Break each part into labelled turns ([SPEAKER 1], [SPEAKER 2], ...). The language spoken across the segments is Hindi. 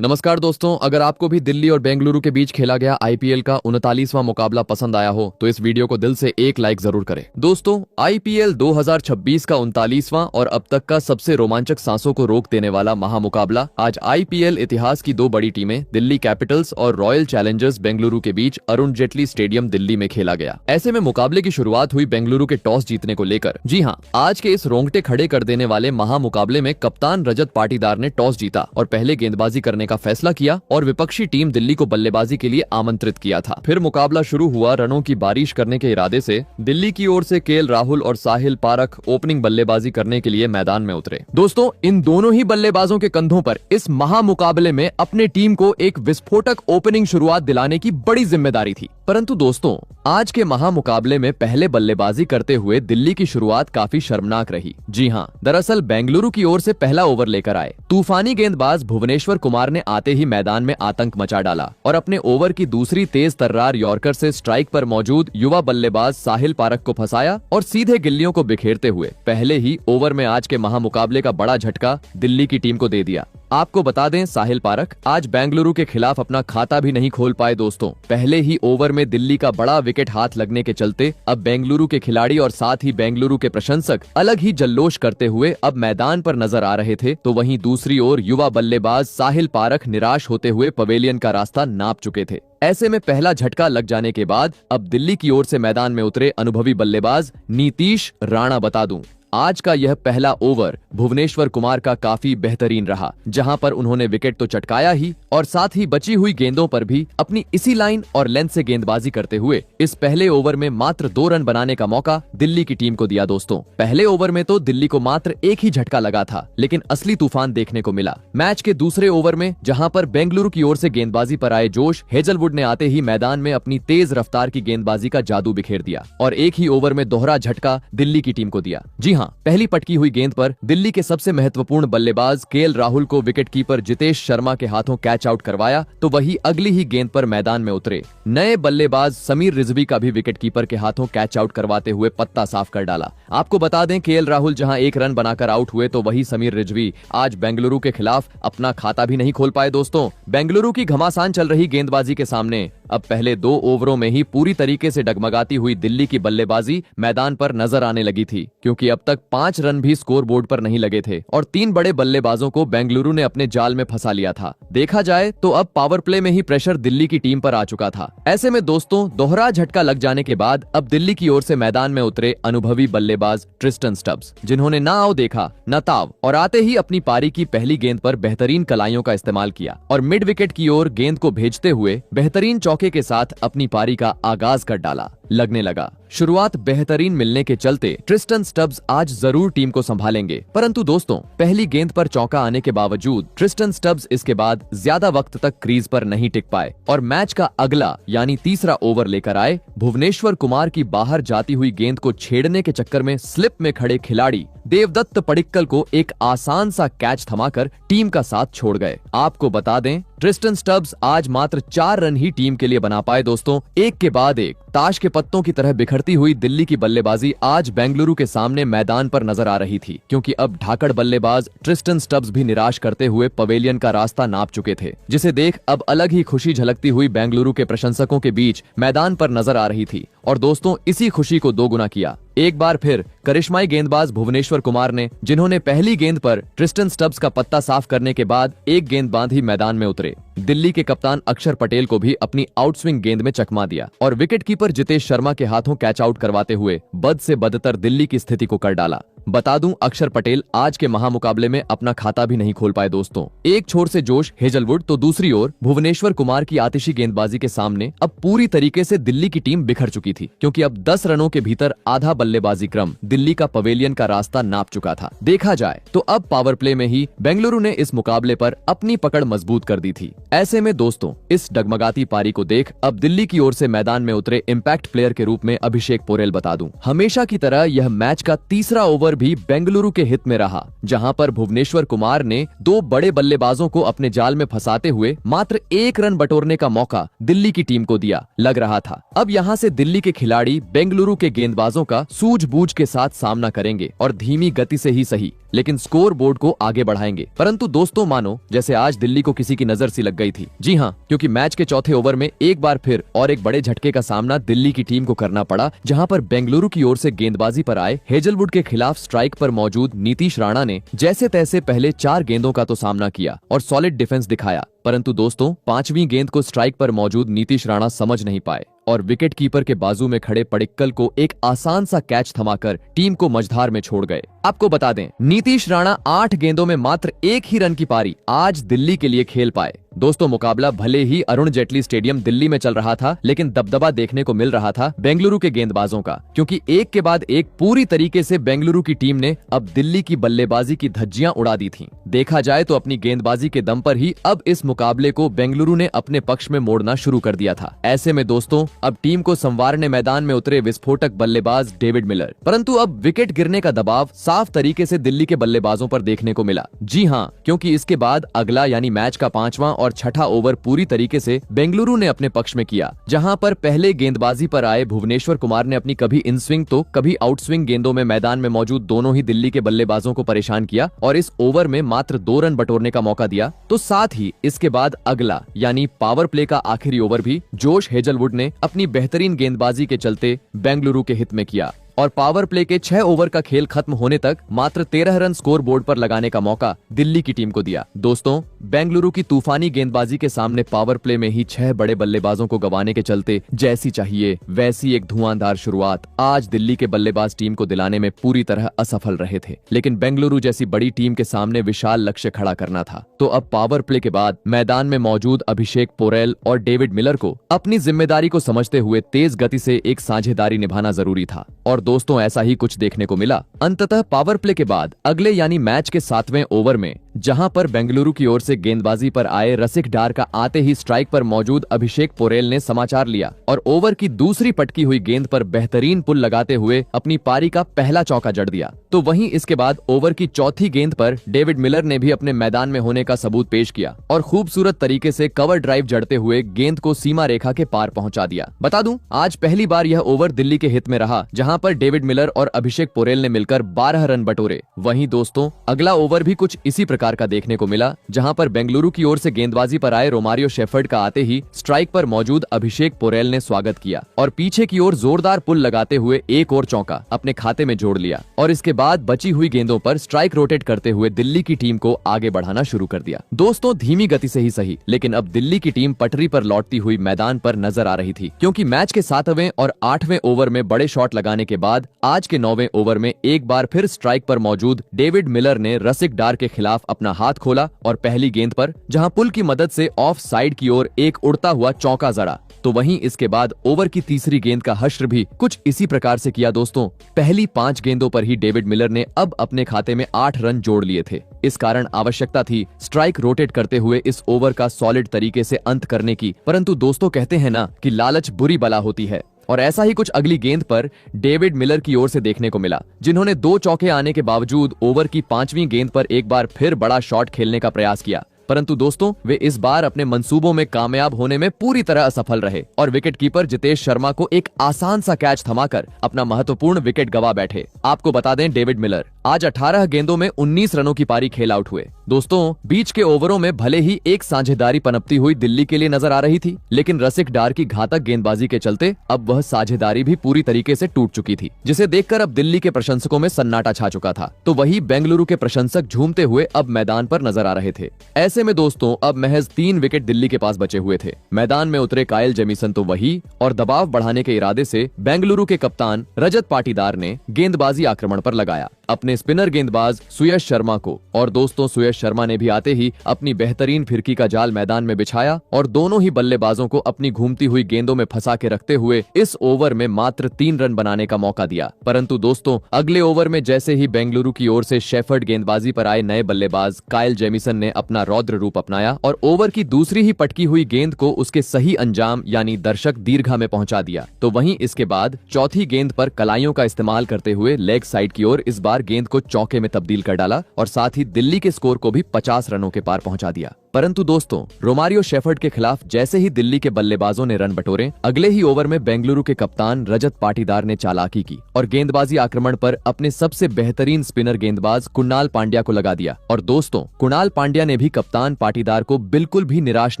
[SPEAKER 1] नमस्कार दोस्तों, अगर आपको भी दिल्ली और बेंगलुरु के बीच खेला गया आईपीएल का 39वां मुकाबला पसंद आया हो तो इस वीडियो को दिल से एक लाइक जरूर करें। दोस्तों, आईपीएल 2026 का 39वां और अब तक का सबसे रोमांचक सांसों को रोक देने वाला महामुकाबला आज आईपीएल इतिहास की दो बड़ी टीमें दिल्ली कैपिटल्स और रॉयल चैलेंजर्स बेंगलुरु के बीच अरुण जेटली स्टेडियम दिल्ली में खेला गया। ऐसे में मुकाबले की शुरुआत हुई बेंगलुरु के टॉस जीतने को लेकर। जी हाँ, आज के इस रोंगटे खड़े कर देने वाले महामुकाबले में कप्तान रजत पाटीदार ने टॉस जीता और पहले गेंदबाजी करने का फैसला किया और विपक्षी टीम दिल्ली को बल्लेबाजी के लिए आमंत्रित किया था। फिर मुकाबला शुरू हुआ। रनों की बारिश करने के इरादे से दिल्ली की ओर से केएल राहुल और साहिल पारख ओपनिंग बल्लेबाजी करने के लिए मैदान में उतरे। दोस्तों, इन दोनों ही बल्लेबाजों के कंधों पर इस महामुकाबले में अपने टीम को एक विस्फोटक ओपनिंग शुरुआत दिलाने की बड़ी जिम्मेदारी थी। परंतु दोस्तों, आज के महामुकाबले में पहले बल्लेबाजी करते हुए दिल्ली की शुरुआत काफी शर्मनाक रही। जी हाँ, दरअसल बेंगलुरु की ओर से पहला ओवर लेकर आए तूफानी गेंदबाज भुवनेश्वर कुमार ने आते ही मैदान में आतंक मचा डाला और अपने ओवर की दूसरी तेज तर्रार यॉर्कर से स्ट्राइक पर मौजूद युवा बल्लेबाज साहिल पारख को फंसाया और सीधे गिल्लियों को बिखेरते हुए पहले ही ओवर में आज के महामुकाबले का बड़ा झटका दिल्ली की टीम को दे दिया। आपको बता दें, साहिल पारख आज बेंगलुरु के खिलाफ अपना खाता भी नहीं खोल पाए। दोस्तों, पहले ही ओवर में दिल्ली का बड़ा विकेट हाथ लगने के चलते अब बेंगलुरु के खिलाड़ी और साथ ही बेंगलुरु के प्रशंसक अलग ही जल्लोष करते हुए अब मैदान पर नजर आ रहे थे, तो वहीं दूसरी ओर युवा बल्लेबाज साहिल पारख निराश होते हुए पवेलियन का रास्ता नाप चुके थे। ऐसे में पहला झटका लग जाने के बाद अब दिल्ली की ओर से मैदान में उतरे अनुभवी बल्लेबाज नीतीश राणा। बता दूं, आज का यह पहला ओवर भुवनेश्वर कुमार का काफी बेहतरीन रहा, जहां पर उन्होंने विकेट तो चटकाया ही और साथ ही बची हुई गेंदों पर भी अपनी इसी लाइन और लेंथ से गेंदबाजी करते हुए इस पहले ओवर में मात्र 2 रन बनाने का मौका दिल्ली की टीम को दिया। दोस्तों, पहले ओवर में तो दिल्ली को मात्र एक ही झटका लगा था, लेकिन असली तूफान देखने को मिला मैच के दूसरे ओवर में, जहां पर बेंगलुरु की ओर से गेंदबाजी पर आए जोश हेजलवुड ने आते ही मैदान में अपनी तेज रफ्तार की गेंदबाजी का जादू बिखेर दिया और एक ही ओवर में दोहरा झटका दिल्ली की टीम को दिया। जी हाँ, पहली पटकी हुई गेंद पर दिल्ली के सबसे महत्वपूर्ण बल्लेबाज केएल राहुल को विकेटकीपर जितेश शर्मा के हाथों कैच आउट करवाया, तो वही अगली ही गेंद पर मैदान में उतरे नए बल्लेबाज समीर रिजवी का भी विकेटकीपर के हाथों कैच आउट करवाते हुए पत्ता साफ कर डाला। आपको बता दें, केएल राहुल जहां 1 रन बनाकर आउट हुए, तो वही समीर रिजवी आज बेंगलुरु के खिलाफ अपना खाता भी नहीं खोल पाए। दोस्तों, बेंगलुरु की घमासान चल रही गेंदबाजी के सामने अब पहले 2 ओवरों में ही पूरी तरीके से डगमगाती हुई दिल्ली की बल्लेबाजी मैदान पर नजर आने लगी थी, क्योंकि अब तक 5 रन भी स्कोर बोर्ड पर नहीं लगे थे और 3 बड़े बल्लेबाजों को बेंगलुरु ने अपने जाल में फंसा लिया था। देखा जाए तो अब पावर प्ले में ही प्रेशर दिल्ली की टीम पर आ चुका था। ऐसे में दोस्तों, दोहरा झटका लग जाने के बाद अब दिल्ली की ओर से मैदान में उतरे अनुभवी बल्लेबाज ट्रिस्टन स्टब्स, जिन्होंने ना आओ देखा न ताव और आते ही अपनी पारी की पहली गेंद पर बेहतरीन कलाइयों का इस्तेमाल किया और मिड विकेट की ओर गेंद को भेजते हुए बेहतरीन चौके के साथ अपनी पारी का आगाज कर डाला। लगने लगा शुरुआत बेहतरीन मिलने के चलते ट्रिस्टन स्टब्स आज जरूर टीम को संभालेंगे, परंतु दोस्तों, पहली गेंद पर चौका आने के बावजूद ट्रिस्टन स्टब्स इसके बाद ज्यादा वक्त तक क्रीज पर नहीं टिक पाए और मैच का अगला यानी तीसरा ओवर लेकर आए। भुवनेश्वर कुमार की बाहर जाती हुई गेंद को छेड़ने के चक्कर में स्लिप में खड़े खिलाड़ी देवदत्त पडिक्कल को एक आसान सा कैच थमाकर टीम का साथ छोड़ गए। आपको बता दें, ट्रिस्टन स्टब्स आज मात्र 4 रन ही टीम के लिए बना पाए। दोस्तों, एक के बाद एक ताश के पत्तों की तरह बिखरती हुई दिल्ली की बल्लेबाजी आज बेंगलुरु के सामने मैदान पर नजर आ रही थी, क्योंकि अब ढाकड़ बल्लेबाज ट्रिस्टन स्टब्स भी निराश करते हुए पवेलियन का रास्ता नाप चुके थे, जिसे देख अब अलग ही खुशी झलकती हुई बेंगलुरु के प्रशंसकों के बीच मैदान पर नजर आ रही थी। और दोस्तों, इसी खुशी को 2 गुना किया एक बार फिर करिश्माई गेंदबाज भुवनेश्वर कुमार ने, जिन्होंने पहली गेंद पर ट्रिस्टन स्टब्स का पत्ता साफ करने के बाद एक गेंद बांधी मैदान में उतरे। दिल्ली के कप्तान अक्षर पटेल को भी अपनी आउटस्विंग गेंद में चकमा दिया और विकेटकीपर जितेश शर्मा के हाथों कैच आउट करवाते हुए बद से बदतर दिल्ली की स्थिति को कर डाला। बता दूं, अक्षर पटेल आज के महामुकाबले में अपना खाता भी नहीं खोल पाए। दोस्तों, एक छोर से जोश हेजलवुड तो दूसरी ओर भुवनेश्वर कुमार की आतिशी गेंदबाजी के सामने अब पूरी तरीके से दिल्ली की टीम बिखर चुकी थी, क्योंकि अब 10 रनों के भीतर आधा बल्लेबाजी क्रम दिल्ली का पवेलियन का रास्ता नाप चुका था। देखा जाए तो अब पावर प्ले में ही बेंगलुरु ने इस मुकाबले पर अपनी पकड़ मजबूत कर दी थी। ऐसे में दोस्तों, इस डगमगाती पारी को देख अब दिल्ली की ओर से मैदान में उतरे इम्पैक्ट प्लेयर के रूप में अभिषेक पोरेल। बता दूं, हमेशा की तरह यह मैच का तीसरा ओवर भी बेंगलुरु के हित में रहा, जहां पर भुवनेश्वर कुमार ने 2 बड़े बल्लेबाजों को अपने जाल में फंसाते हुए मात्र 1 रन बटोरने का मौका दिल्ली की टीम को दिया। लग रहा था अब यहां से दिल्ली के खिलाड़ी बेंगलुरु के गेंदबाजों का सूझबूझ के साथ सामना करेंगे और धीमी गति से ही सही लेकिन स्कोर बोर्ड को आगे बढ़ाएंगे। परंतु दोस्तों मानो जैसे आज दिल्ली को किसी की नजर सी लग गई थी। जी हाँ, क्योंकि मैच के चौथे ओवर में एक बार फिर और एक बड़े झटके का सामना दिल्ली की टीम को करना पड़ा, जहां पर बेंगलुरु की ओर से गेंदबाजी पर आए हेजलवुड के खिलाफ स्ट्राइक पर मौजूद नीतीश राणा ने जैसे तैसे पहले 4 गेंदों का तो सामना किया और सॉलिड डिफेंस दिखाया। परंतु दोस्तों 5वीं गेंद को स्ट्राइक पर मौजूद नीतीश राणा समझ नहीं पाए और विकेट कीपर के बाजू में खड़े पडिक्कल को एक आसान सा कैच थमाकर टीम को मझधार में छोड़ गए। आपको बता दें, नीतीश राणा 8 गेंदों में मात्र 1 ही रन की पारी आज दिल्ली के लिए खेल पाए। दोस्तों मुकाबला भले ही अरुण जेटली स्टेडियम दिल्ली में चल रहा था, लेकिन दबदबा देखने को मिल रहा था बेंगलुरु के गेंदबाजों का, क्योंकि एक के बाद एक पूरी तरीके से बेंगलुरु की टीम ने अब दिल्ली की बल्लेबाजी की धज्जियां उड़ा दी थीं। देखा जाए तो अपनी गेंदबाजी के दम पर ही अब इस मुकाबले को बेंगलुरु ने अपने पक्ष में मोड़ना शुरू कर दिया था। ऐसे में दोस्तों अब टीम को संवारने मैदान में उतरे विस्फोटक बल्लेबाज डेविड मिलर, परंतु अब विकेट गिरने का दबाव साफ तरीके से दिल्ली के बल्लेबाजों पर देखने को मिला। जी हाँ, क्योंकि इसके बाद अगला यानी मैच का 5वां और 6ठा ओवर पूरी तरीके से बेंगलुरु ने अपने पक्ष में किया, जहां पर पहले गेंदबाजी पर आए भुवनेश्वर कुमार ने अपनी कभी इन स्विंग तो कभी आउट स्विंग गेंदों में मैदान में मौजूद दोनों ही दिल्ली के बल्लेबाजों को परेशान किया और इस ओवर में मात्र 2 रन बटोरने का मौका दिया। तो साथ ही इसके बाद अगला यानी पावर प्ले का आखिरी ओवर भी जोश हेजलवुड ने अपनी बेहतरीन गेंदबाजी के चलते बेंगलुरु के हित में किया और पावर प्ले के 6 ओवर का खेल खत्म होने तक मात्र 13 रन स्कोर बोर्ड पर लगाने का मौका दिल्ली की टीम को दिया। दोस्तों बेंगलुरु की तूफानी गेंदबाजी के सामने पावर प्ले में ही 6 बड़े बल्लेबाजों को गंवाने के चलते जैसी चाहिए वैसी एक धुआंधार शुरुआत आज दिल्ली के बल्लेबाज टीम को दिलाने में पूरी तरह असफल रहे थे। लेकिन बेंगलुरु जैसी बड़ी टीम के सामने विशाल लक्ष्य खड़ा करना था, तो अब पावर प्ले के बाद मैदान में मौजूद अभिषेक पोरेल और डेविड मिलर को अपनी जिम्मेदारी को समझते हुए तेज गति से एक साझेदारी निभाना जरूरी था और दोस्तों ऐसा ही कुछ देखने को मिला। अंततः पावर प्ले के बाद अगले यानी मैच के 7वें ओवर में जहां पर बेंगलुरु की ओर से गेंदबाजी पर आए रसिक डार का आते ही स्ट्राइक पर मौजूद अभिषेक पोरेल ने समाचार लिया और ओवर की दूसरी पटकी हुई गेंद पर बेहतरीन पुल लगाते हुए अपनी पारी का पहला चौका जड़ दिया। तो वहीं इसके बाद ओवर की चौथी गेंद पर डेविड मिलर ने भी अपने मैदान में होने का सबूत पेश किया और खूबसूरत तरीके से कवर ड्राइव जड़ते हुए गेंद को सीमा रेखा के पार पहुंचा दिया। बता दूं आज पहली बार यह ओवर दिल्ली के हित में रहा, जहां पर डेविड मिलर और अभिषेक पोरेल ने मिलकर 12 रन बटोरे। वहीं दोस्तों अगला ओवर भी कुछ इसी प्रकार का देखने को मिला, जहां पर बेंगलुरु की ओर से गेंदबाजी पर आए रोमारियो शेफर्ड का आते ही स्ट्राइक पर मौजूद अभिषेक पोरेल ने स्वागत किया और पीछे की ओर जोरदार पुल लगाते हुए एक और चौका अपने खाते में जोड़ लिया और इसके बाद बची हुई गेंदों पर स्ट्राइक रोटेट करते हुए दिल्ली की टीम को आगे बढ़ाना शुरू कर दिया। दोस्तों धीमी गति से ही सही, लेकिन अब दिल्ली की टीम पटरी पर लौटती हुई मैदान पर नजर आ रही थी, क्योंकि मैच के 7वें और 8वें ओवर में बड़े शॉट लगाने के बाद आज के 9वें ओवर में एक बार फिर स्ट्राइक पर मौजूद डेविड मिलर ने रसिक डार के खिलाफ अपना हाथ खोला और पहली गेंद पर जहां पुल की मदद से ऑफ साइड की ओर एक उड़ता हुआ चौका जड़ा। तो वहीं इसके बाद ओवर की तीसरी गेंद का हश्र भी कुछ इसी प्रकार से किया। दोस्तों पहली 5 गेंदों पर ही डेविड मिलर ने अब अपने खाते में 8 रन जोड़ लिए थे। इस कारण आवश्यकता थी स्ट्राइक रोटेट करते हुए इस ओवर का सॉलिड तरीके से अंत करने की, परंतु दोस्तों कहते हैं ना कि लालच बुरी बला होती है और ऐसा ही कुछ अगली गेंद पर डेविड मिलर की ओर से देखने को मिला, जिन्होंने 2 चौके आने के बावजूद ओवर की 5वीं गेंद पर एक बार फिर बड़ा शॉट खेलने का प्रयास किया। परंतु दोस्तों वे इस बार अपने मंसूबों में कामयाब होने में पूरी तरह असफल रहे और विकेटकीपर जितेश शर्मा को एक आसान सा कैच थमाकर अपना महत्वपूर्ण विकेट गंवा बैठे। आपको बता दें डेविड मिलर आज 18 गेंदों में 19 रनों की पारी खेल आउट हुए। दोस्तों बीच के ओवरों में भले ही एक साझेदारी पनपती हुई दिल्ली के लिए नजर आ रही थी, लेकिन रसिक डार की घातक गेंदबाजी के चलते अब वह साझेदारी भी पूरी तरीके से टूट चुकी थी, जिसे देखकर अब दिल्ली के प्रशंसकों में सन्नाटा छा चुका था। तो वही बेंगलुरु के प्रशंसक झूमते हुए अब मैदान पर नजर आ रहे थे। ऐसे में दोस्तों अब महज 3 विकेट दिल्ली के पास बचे हुए थे। मैदान में उतरे कायल जेमिसन तो वही और दबाव बढ़ाने के इरादे से बेंगलुरु के कप्तान रजत पाटीदार ने गेंदबाजी आक्रमण पर लगाया अपने स्पिनर गेंदबाज सुयश शर्मा को, और दोस्तों सुयश शर्मा ने भी आते ही अपनी बेहतरीन फिरकी का जाल मैदान में बिछाया और दोनों ही बल्लेबाजों को अपनी घूमती हुई गेंदों में फंसा के रखते हुए इस ओवर में मात्र 3 रन बनाने का मौका दिया। परंतु दोस्तों अगले ओवर में जैसे ही बेंगलुरु की ओर से शेफर्ड गेंदबाजी पर आए नए बल्लेबाज कायल जेमिसन ने अपना रौद्र रूप अपनाया और ओवर की दूसरी ही पटकी हुई गेंद को उसके सही अंजाम यानी दर्शक दीर्घा में पहुंचा दिया। तो वहीं इसके बाद चौथी गेंद पर कलाइयों का इस्तेमाल करते हुए लेग साइड की ओर इस बार बार गेंद को चौके में तब्दील कर डाला और साथ ही दिल्ली के स्कोर को भी 50 रनों के पार पहुंचा दिया। परंतु दोस्तों, रोमारियो शेफर्ड के खिलाफ जैसे ही दिल्ली के बल्लेबाजों ने रन बटोरे, अगले ही ओवर में बेंगलुरु के कप्तान रजत पाटीदार ने चालाकी की और गेंदबाजी आक्रमण पर अपने सबसे बेहतरीन स्पिनर गेंदबाज कुणाल पांड्या को लगा दिया। और दोस्तों, कुणाल पांड्या ने भी कप्तान पाटीदार को बिल्कुल भी निराश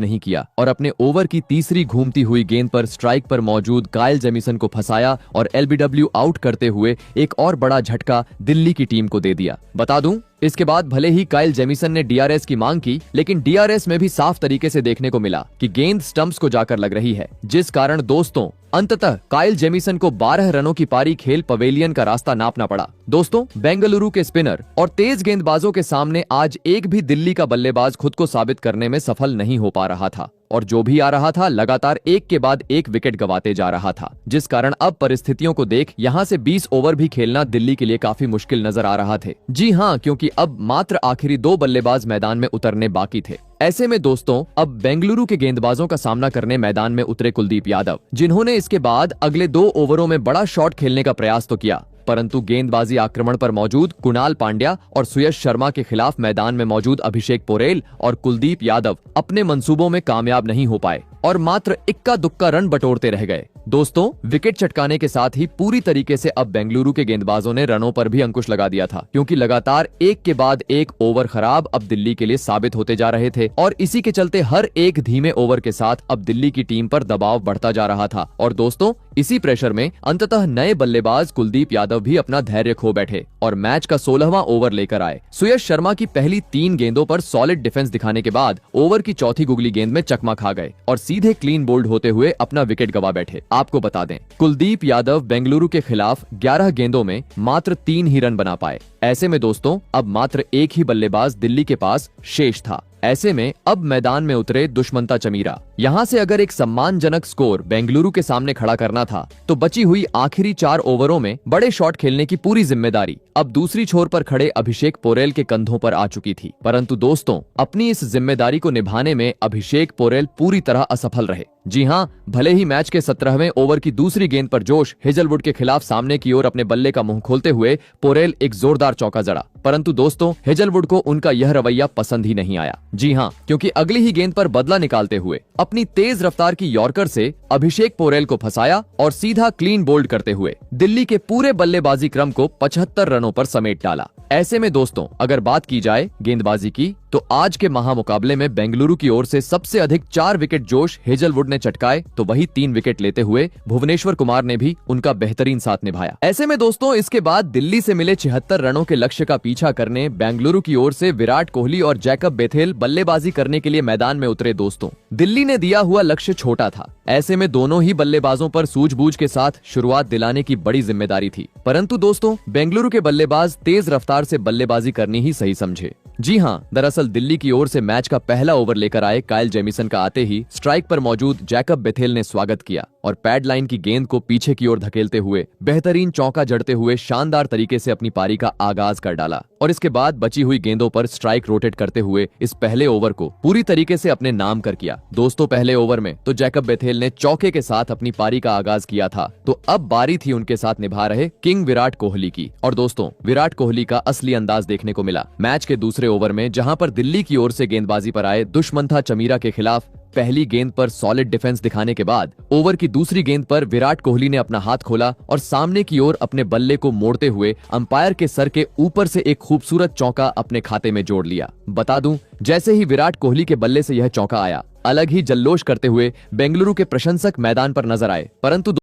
[SPEAKER 1] नहीं किया और अपने ओवर की तीसरी घूमती हुई गेंद पर स्ट्राइक पर मौजूद काइल जेमिसन को फंसाया और एलबीडब्ल्यू आउट करते हुए एक और बड़ा झटका दिल्ली की टीम को दे दिया। बता दूं, इसके बाद भले ही काइल जेमिसन ने डीआरएस की मांग की, लेकिन डीआरएस में भी साफ तरीके से देखने को मिला कि गेंद स्टंप्स को जाकर लग रही है, जिस कारण दोस्तों अंततः काइल जेमिसन को 12 रनों की पारी खेल पवेलियन का रास्ता नापना पड़ा। दोस्तों, बेंगलुरु के स्पिनर और तेज गेंदबाजों के सामने आज एक भी दिल्ली का बल्लेबाज खुद को साबित करने में सफल नहीं हो पा रहा था और जो भी आ रहा था लगातार एक के बाद एक विकेट गंवाते जा रहा था, जिस कारण अब परिस्थितियों को देख यहां से 20 ओवर भी खेलना दिल्ली के लिए काफी मुश्किल नजर आ रहा थे। जी हां, क्योंकि अब मात्र आखिरी 2 बल्लेबाज मैदान में उतरने बाकी थे। ऐसे में दोस्तों, अब बेंगलुरु के गेंदबाजों का सामना करने मैदान में उतरे कुलदीप यादव, जिन्होंने इसके बाद अगले 2 ओवरों में बड़ा शॉट खेलने का प्रयास तो किया, परंतु गेंदबाजी आक्रमण पर मौजूद कुणाल पांड्या और सुयश शर्मा के खिलाफ मैदान में मौजूद अभिषेक पोरेल और कुलदीप यादव अपने मंसूबों में कामयाब नहीं हो पाए और मात्र इक्का दुक्का रन बटोरते रह गए। दोस्तों, विकेट चटकाने के साथ ही पूरी तरीके से अब बेंगलुरु के गेंदबाजों ने रनों पर भी अंकुश लगा दिया था, क्योंकि लगातार एक के बाद एक ओवर खराब अब दिल्ली के लिए साबित होते जा रहे थे और इसी के चलते हर एक धीमे ओवर के साथ अब दिल्ली की टीम पर दबाव बढ़ता जा रहा था। और दोस्तों, इसी प्रेशर में अंततः नए बल्लेबाज कुलदीप यादव भी अपना धैर्य खो बैठे और मैच का 16वां ओवर लेकर आए। सुयश शर्मा की पहली 3 गेंदों पर सॉलिड डिफेंस दिखाने के बाद ओवर की चौथी गुगली गेंद में चकमा खा गए और सीधे क्लीन बोल्ड होते हुए अपना विकेट गवा बैठे। आपको बता दें, कुलदीप यादव बेंगलुरु के खिलाफ 11 गेंदों में मात्र 3 ही रन बना पाए। ऐसे में दोस्तों, अब मात्र एक ही बल्लेबाज दिल्ली के पास शेष था। ऐसे में अब मैदान में उतरे दुष्मंता चमीरा। यहां से अगर एक सम्मानजनक स्कोर बेंगलुरु के सामने खड़ा करना था तो बची हुई आखिरी 4 ओवरों में बड़े शॉट खेलने की पूरी जिम्मेदारी अब दूसरी छोर पर खड़े अभिषेक पोरेल के कंधों पर आ चुकी थी। परंतु दोस्तों, अपनी इस जिम्मेदारी को निभाने में अभिषेक पोरेल पूरी तरह असफल रहे। जी हां, भले ही मैच के 17वें ओवर की दूसरी गेंद पर जोश हेजलवुड के खिलाफ सामने की ओर अपने बल्ले का मुंह खोलते हुए पोरेल एक जोरदार चौका जड़ा, परंतु दोस्तों हेजलवुड को उनका यह रवैया पसंद ही नहीं आया। जी हां, क्योंकि अगली ही गेंद पर बदला निकालते हुए अपनी तेज रफ्तार की यॉर्कर से अभिषेक पोरेल को फंसाया और सीधा क्लीन बोल्ड करते हुए दिल्ली के पूरे बल्लेबाजी क्रम को 75 रनों पर समेट डाला। ऐसे में दोस्तों, अगर बात की जाए गेंदबाजी की तो आज के महामुकाबले में बेंगलुरु की ओर से सबसे अधिक 4 विकेट जोश हेजलवुड ने चटकाए तो वही 3 विकेट लेते हुए भुवनेश्वर कुमार ने भी उनका बेहतरीन साथ निभाया। ऐसे में दोस्तों, इसके बाद दिल्ली से मिले 76 रनों के लक्ष्य का पीछा करने बेंगलुरु की ओर से विराट कोहली और जैकब बेथेल बल्लेबाजी करने के लिए मैदान में उतरे। दोस्तों, दिल्ली ने दिया हुआ लक्ष्य छोटा था, ऐसे में दोनों ही बल्लेबाजों पर सूझबूझ के साथ शुरुआत दिलाने की बड़ी जिम्मेदारी थी। परंतु दोस्तों, बेंगलुरु के बल्लेबाज तेज रफ्तार से बल्लेबाजी करनी ही सही समझे। जी हां, दरअसल दिल्ली की ओर से मैच का पहला ओवर लेकर आए काइल जेमिसन का आते ही स्ट्राइक पर मौजूद जैकब बेथेल ने स्वागत किया और पैड लाइन की गेंद को पीछे की ओर धकेलते हुए बेहतरीन चौका जड़ते हुए शानदार तरीके से अपनी पारी का आगाज कर डाला और इसके बाद बची हुई गेंदों पर स्ट्राइक रोटेट करते हुए इस पहले ओवर को पूरी तरीके से अपने नाम कर किया। दोस्तों, पहले ओवर में तो जैकब बेथेल ने चौके के साथ अपनी पारी का आगाज किया था, तो अब बारी थी उनके साथ निभा रहे किंग विराट कोहली की। और दोस्तों, विराट कोहली का असली अंदाज देखने को मिला मैच के दूसरे ओवर में, जहां पर दिल्ली की ओर से गेंदबाजी पर आए दुष्मंता चमीरा के खिलाफ पहली गेंद पर सॉलिड डिफेंस दिखाने के बाद ओवर की दूसरी गेंद पर विराट कोहली ने अपना हाथ खोला और सामने की ओर अपने बल्ले को मोड़ते हुए अंपायर के सर के ऊपर से एक खूबसूरत चौका अपने खाते में जोड़ लिया। बता दूं, जैसे ही विराट कोहली के बल्ले से यह चौका आया, अलग ही जल्लोश करते हुए बेंगलुरु के प्रशंसक मैदान पर नजर आए। परंतु